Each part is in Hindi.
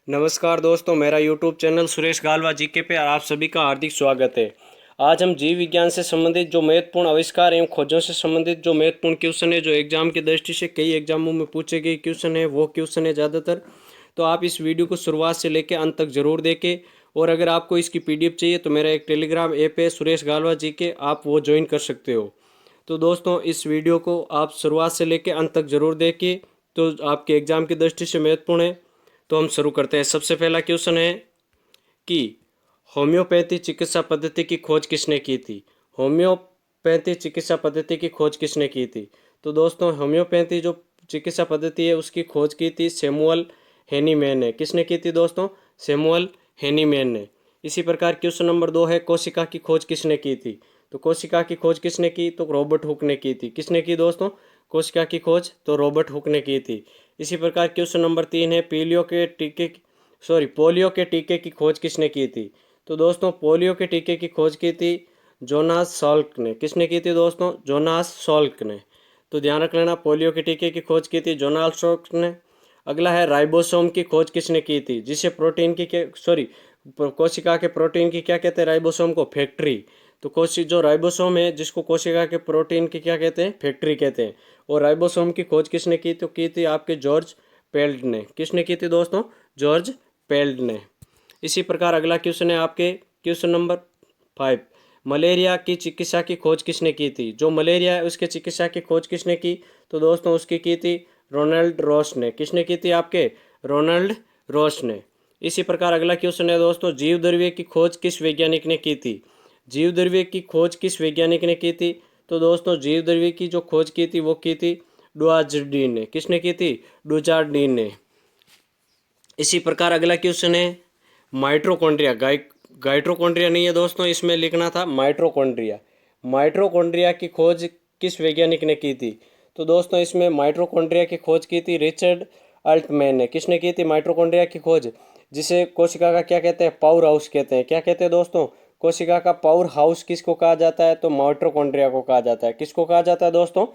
नमस्कार दोस्तों, मेरा YouTube channel Suresh Galva GK पे आप सभी का हार्दिक स्वागत है। आज हम जीव विज्ञान से संबंधित जो महत्वपूर्ण आविष्कार एवं खोजों से संबंधित जो महत्वपूर्ण क्वेश्चन है, जो एग्जाम की दृष्टि से कई एग्जामों में पूछे गए क्वेश्चन है, वो क्वेश्चन है ज़्यादातर। तो आप इस वीडियो को शुरुआत से लेकर अंत तक जरूर देखें। और अगर आपको इसकी PDF चाहिए तो मेरा एक टेलीग्राम ऐप है सुरेश गालवा जीके, आप वो ज्वाइन कर सकते हो। तो दोस्तों, इस वीडियो को आप शुरुआत से लेकर अंत तक जरूर देखें, तो आपके एग्जाम की दृष्टि से महत्वपूर्ण है। तो हम शुरू करते हैं। सबसे पहला क्वेश्चन है कि होम्योपैथी चिकित्सा पद्धति की खोज किसने की थी। होम्योपैथी चिकित्सा पद्धति की खोज किसने की थी। तो दोस्तों, होम्योपैथी जो चिकित्सा पद्धति है उसकी खोज की थी सैमुअल हेनीमैन ने। किसने की थी दोस्तों? सैमुअल हेनीमैन ने। इसी प्रकार क्वेश्चन नंबर 2 है, कोशिका की खोज किसने की थी। तो कोशिका की खोज किसने की? तो रॉबर्ट हुक ने की थी। किसने की दोस्तों? कोशिका की खोज तो रॉबर्ट हुक ने की थी। इसी प्रकार क्वेश्चन नंबर 3 है, पोलियो के टीके की खोज किसने की थी। तो दोस्तों, पोलियो के टीके की खोज की थी जोनास सॉल्क ने। किसने की थी दोस्तों? जोनास सॉल्क ने। तो ध्यान रख लेना, पोलियो के टीके की खोज की थी जोनास सॉल्क ने। अगला है, राइबोसोम की खोज किसने की थी, जिसे प्रोटीन की कोशिका के प्रोटीन की क्या कहते हैं? राइबोसोम को फैक्ट्री। तो जो राइबोसोम है जिसको कोशिका के प्रोटीन की क्या कहते हैं? फैक्ट्री कहते हैं। और राइबोसोम की खोज किसने की? तो की थी आपके जॉर्ज पेल्ट ने। किसने की थी दोस्तों? जॉर्ज पेल्ट ने। इसी प्रकार अगला क्वेश्चन है आपके क्वेश्चन नंबर 5, मलेरिया की चिकित्सा की खोज किसने की थी। जो मलेरिया है उसके चिकित्सा की खोज किसने की? तो दोस्तों, उसकी की थी रोनाल्ड रॉस ने। किसने की थी आपके? रोनाल्ड रॉस ने। इसी प्रकार अगला क्वेश्चन है दोस्तों, जीव द्रव्य की खोज किस वैज्ञानिक ने की थी। जीव द्रव्य की खोज किस वैज्ञानिक ने की थी। तो दोस्तों, जीव द्रव्य की जो खोज की थी वो की थी डुआर्डिन ने। किसने की थी? डुचार्डिन ने। इसी प्रकार अगला क्वेश्चन है, माइट्रोकॉन्ड्रिया गाइट्रोकॉन्ड्रिया नहीं है दोस्तों, इसमें लिखना था माइट्रोकॉन्ड्रिया। माइट्रोकॉन्ड्रिया की खोज किस वैज्ञानिक ने की थी। तो दोस्तों, इसमें माइट्रोकॉन्ड्रिया की खोज की थी रिचर्ड अल्टमैन ने। किसने की थी माइट्रोकॉन्ड्रिया की खोज, जिसे कोशिका का क्या कहते हैं? पावर हाउस कहते हैं। क्या कहते हैं दोस्तों? कोशिका का पावर हाउस किसको कहा जाता है? तो माइट्रोकॉन्ड्रिया को कहा जाता है। किसको कहा जाता है दोस्तों?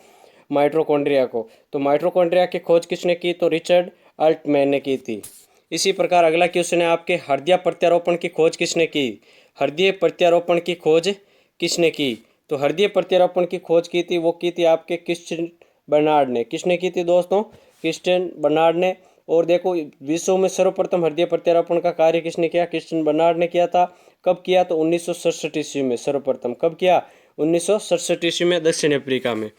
माइट्रोकॉन्ड्रिया को। तो माइट्रोकॉन्ड्रिया की खोज किसने की? तो रिचर्ड अल्टमैन ने की थी। इसी प्रकार अगला क्वेश्चन है आपके, हृदय प्रत्यारोपण की खोज किसने की। हृदय प्रत्यारोपण की खोज किसने की। तो हृदय प्रत्यारोपण की खोज की थी, वो की थी आपके क्रिश्चियन बर्नार्ड ने। किसने की थी दोस्तों? क्रिश्चियन बर्नार्ड ने। और देखो, विश्व में सर्वप्रथम हृदय प्रत्यारोपण का कार्य किसने किया? क्रिश्चियन बर्नार्ड ने किया था। कब किया? तो 1967 ईस्वी में सर्वप्रथम। कब किया? 1967 ईस्वी में, दक्षिण अफ्रीका में।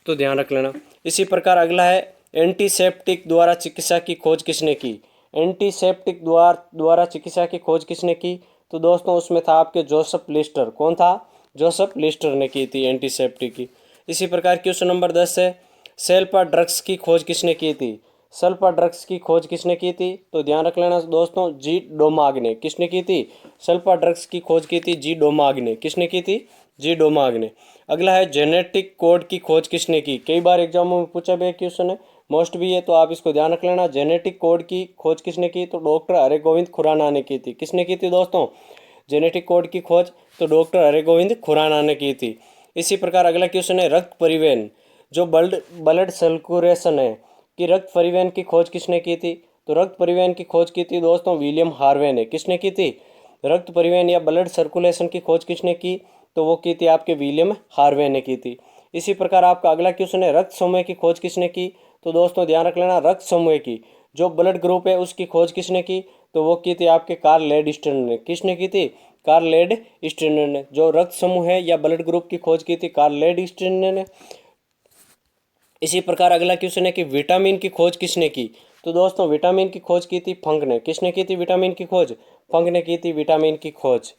तो ध्यान रख लेना। इसी प्रकार अगला है, एंटीसेप्टिक द्वारा चिकित्सा की खोज किसने की। एंटीसेप्टिक द्वारा चिकित्सा की खोज किसने की। तो दोस्तों, उसमें था आपके जोसेफ लिस्टर। कौन था? जोसेफ लिस्टर ने की थी एंटीसेप्टिक की। इसी प्रकार क्वेश्चन नंबर 10 है, सल्फा ड्रग्स की खोज किसने की थी। सल्फा ड्रग्स की खोज किसने की थी। तो ध्यान रख लेना दोस्तों, जी डोमाग ने। किसने की थी? सल्फा ड्रग्स की खोज की थी जी डोमाग ने। किसने की थी? जी डोमाग ने। अगला है, जेनेटिक कोड की खोज किसने की। कई बार एग्जामों में पूछा गया क्वेश्चन है, मोस्ट भी है, तो आप इसको ध्यान रख लेना। जेनेटिक कोड की खोज किसने की? तो डॉक्टर हरगोविंद खुराना ने की थी। किसने की थी दोस्तों? जेनेटिक कोड की खोज तो डॉक्टर हरगोविंद खुराना ने की थी। इसी प्रकार अगला क्वेश्चन है, रक्त परिवहन जो ब्लड ब्लड सर्कुलेशन है कि रक्त परिवहन की खोज किसने की थी। तो रक्त परिवहन की खोज की थी दोस्तों विलियम हार्वे ने। किसने की थी? रक्त परिवहन या ब्लड सर्कुलेशन की खोज किसने की? तो वो की थी आपके विलियम हार्वे ने की थी। इसी प्रकार आपका अगला क्वेश्चन है, रक्त समूह की खोज किसने की। तो दोस्तों, ध्यान रख लेना, रक्त समूह की जो ब्लड ग्रुप है उसकी खोज किसने की। तो वो की थी आपके कार्ल लेडस्टर्न ने। किसने की थी? कार्ल लेडस्टर्न ने। जो रक्त समूह है या ब्लड ग्रुप की खोज की थी कार्ल लेडस्टर्न ने। इसी प्रकार अगला क्वेश्चन है कि विटामिन की खोज किसने की। तो दोस्तों, विटामिन की खोज की थी फंक ने। किसने की थी विटामिन की खोज? फंक ने की थी विटामिन की खोज।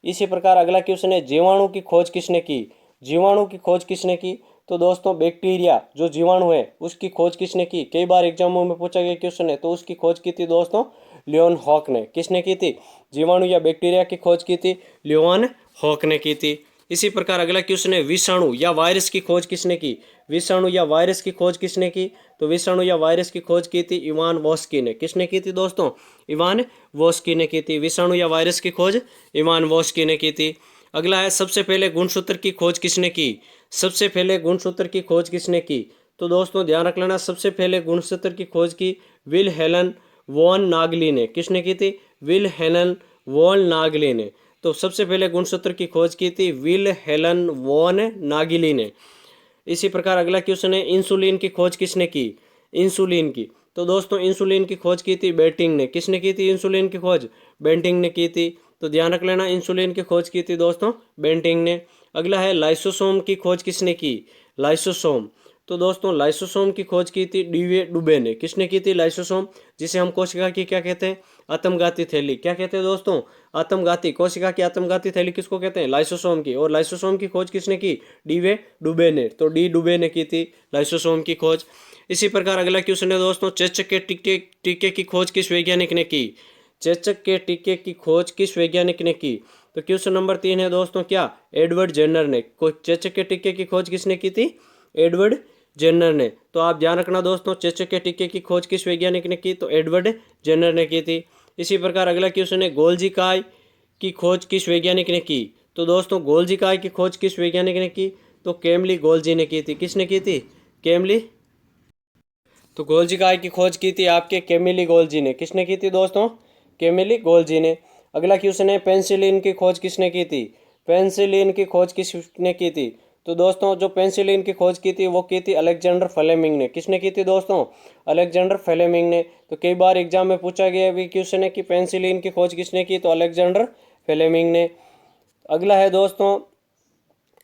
इसी प्रकार अगला क्वेश्चन है, जीवाणु की खोज किसने की। जीवाणु की खोज किसने की। तो दोस्तों, बैक्टीरिया जो जीवाणु है उसकी खोज किसने की। कई बार एग्जामों में पूछा गया क्वेश्चन है, तो उसकी खोज की थी दोस्तों लियोन हॉक ने। किसने की थी? जीवाणु या बैक्टीरिया की खोज की थी लियोन हॉक ने की थी। इसी प्रकार अगला क्वेश्चन है, विषाणु या वायरस की खोज किसने की। विषाणु या वायरस की खोज किसने की। तो विषाणु या वायरस की खोज की थी इवान वॉस्की ने। किसने की थी दोस्तों? इवान वॉस्की ने की थी। विषाणु या वायरस की खोज इवान वॉस्की ने की थी। अगला है, सबसे पहले गुणसूत्र की खोज किसने की। सबसे पहले गुणसूत्र की खोज किसने की। तो दोस्तों, ध्यान रख लेना, सबसे पहले गुणसूत्र की खोज की विल हेलन वॉन नागली ने, किसने की थी? विलहेलन वॉन नागली ने। तो सबसे पहले गुणसूत्र की खोज की थी विलहेलन वॉन नागिली ने। इसी प्रकार अगला क्वेश्चन है, इंसुलिन की खोज किसने की? इंसुलिन की। तो दोस्तों इंसुलिन की खोज की थी बेंटिंग ने। किसने की थी इंसुलिन की खोज? बेंटिंग ने की थी। तो ध्यान रख लेना, इंसुलिन की खोज की थी दोस्तों बेंटिंग ने। अगला है लाइसोसोम की खोज किसने की? लाइसोसोम। तो दोस्तों लाइसोसोम की खोज की थी डीवे डुबे ने। किसने की थी? लाइसोसोम, जिसे हम कोशिका की क्या कहते हैं? आत्मघाती थैली। क्या कहते हैं दोस्तों? आत्मघाती, कोशिका की आत्मघाती थैली किसको कहते हैं? लाइसोसोम की। और लाइसोसोम की खोज किसने की? डीवे डुबे ने। तो डी डुबे ने की थी लाइसोसोम की खोज। इसी प्रकार अगला क्वेश्चन है दोस्तों, चेचक के टीके की खोज किस वैज्ञानिक ने की? चेचक के टीके की खोज किस वैज्ञानिक ने की? तो क्वेश्चन नंबर 3 है दोस्तों, क्या? एडवर्ड जेनर ने। चेचक के टीके की खोज किसने की थी? एडवर्ड जेनर ने। तो आप ध्यान रखना दोस्तों, चेचक के टीके की खोज किस वैज्ञानिक ने की? तो एडवर्ड जेनर ने की थी। इसी प्रकार अगला क्वेश्चन है, गोल्जी काय की खोज किस वैज्ञानिक ने की? तो दोस्तों गोल्जी काय की खोज किस वैज्ञानिक ने की? तो केमली गोल्जी ने की थी। किसने की थी? केमली। तो गोल्जी काय की खोज की थी आपके केमिली गोल्जी ने। किसने की थी दोस्तों? केमिली गोल्जी ने। अगला क्वेश्चन है, पेंसिलिन की खोज किसने की थी? पेंसिलिन की खोज किसने की थी? तो दोस्तों जो पेंसिलिन की खोज की थी वो की थी अलेक्जेंडर फ्लेमिंग ने। किसने की थी दोस्तों? अलेक्जेंडर फ्लेमिंग ने। तो कई बार एग्जाम में पूछा गया भी क्वेश्चन है कि पेंसिलिन की खोज किसने की? तो अलेक्जेंडर फ्लेमिंग ने। अगला है दोस्तों,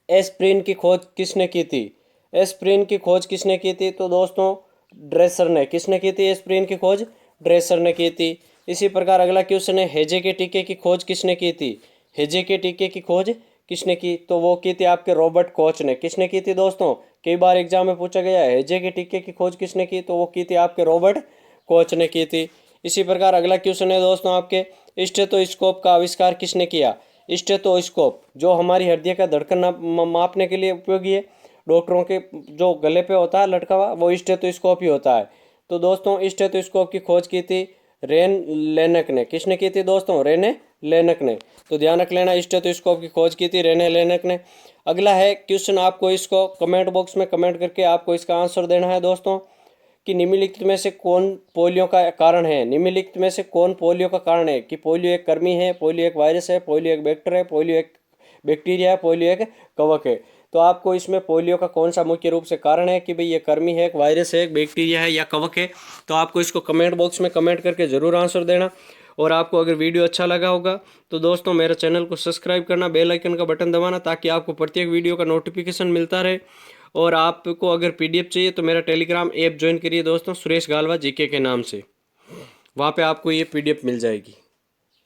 एस्प्रिन की खोज किसने की थी? एस्प्रिन की खोज किसने की थी? तो दोस्तों ड्रेसर ने। किसने की थी एस्प्रिन की खोज? ड्रेसर ने की थी। इसी प्रकार अगला क्वेश्चन है, हेजे के टीके की खोज किसने की थी? हेजे के टीके की खोज किसने की? तो वो की थी आपके रॉबर्ट कोच ने। किसने की थी दोस्तों? कई बार एग्जाम में पूछा गया है हेजे के टीके की खोज किसने की? तो वो की थी आपके रॉबर्ट कोच ने की थी। इसी प्रकार अगला क्वेश्चन है दोस्तों आपके, स्टेथोस्कोप का आविष्कार किसने किया? स्टेथोस्कोप जो हमारी हृदय का धड़कन मापने के लिए उपयोगी है, डॉक्टरों के जो गले पे होता है लटका हुआ, वो स्टेथोस्कोप ही होता है। तो दोस्तों स्टेथोस्कोप की खोज की थी रेन लेनक ने। किसने की थी दोस्तों? रेने लेनक ने। तो ध्यान रख लेना, स्टेथोस्कोप की खोज की थी रेने लेनक ने। अगला है क्वेश्चन, आपको इसको कमेंट बॉक्स में कमेंट करके आपको इसका आंसर देना है दोस्तों, कि निम्नलिखित में से कौन पोलियो का कारण है? निम्नलिखित में से कौन पोलियो का कारण है? कि पोलियो एक कृमि है, पोलियो एक वायरस है, पोलियो एक वेक्टर है, पोलियो एक बैक्टीरिया है, पोलियो एक कवक है। तो आपको इसमें पोलियो का कौन सा मुख्य रूप से कारण है कि भाई ये कृमि है, एक वायरस है, एक बैक्टीरिया है या कवक है? तो आपको इसको कमेंट बॉक्स में कमेंट करके ज़रूर आंसर देना। और आपको अगर वीडियो अच्छा लगा होगा तो दोस्तों मेरे चैनल को सब्सक्राइब करना, बेल आइकन का बटन दबाना, ताकि आपको प्रत्येक वीडियो का नोटिफिकेशन मिलता रहे। और आपको अगर पीडीएफ चाहिए तो मेरा टेलीग्राम ऐप ज्वाइन करिए दोस्तों, सुरेश गालवा जीके के नाम से। वहाँ पे आपको ये पीडीएफ मिल जाएगी।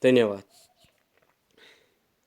धन्यवाद।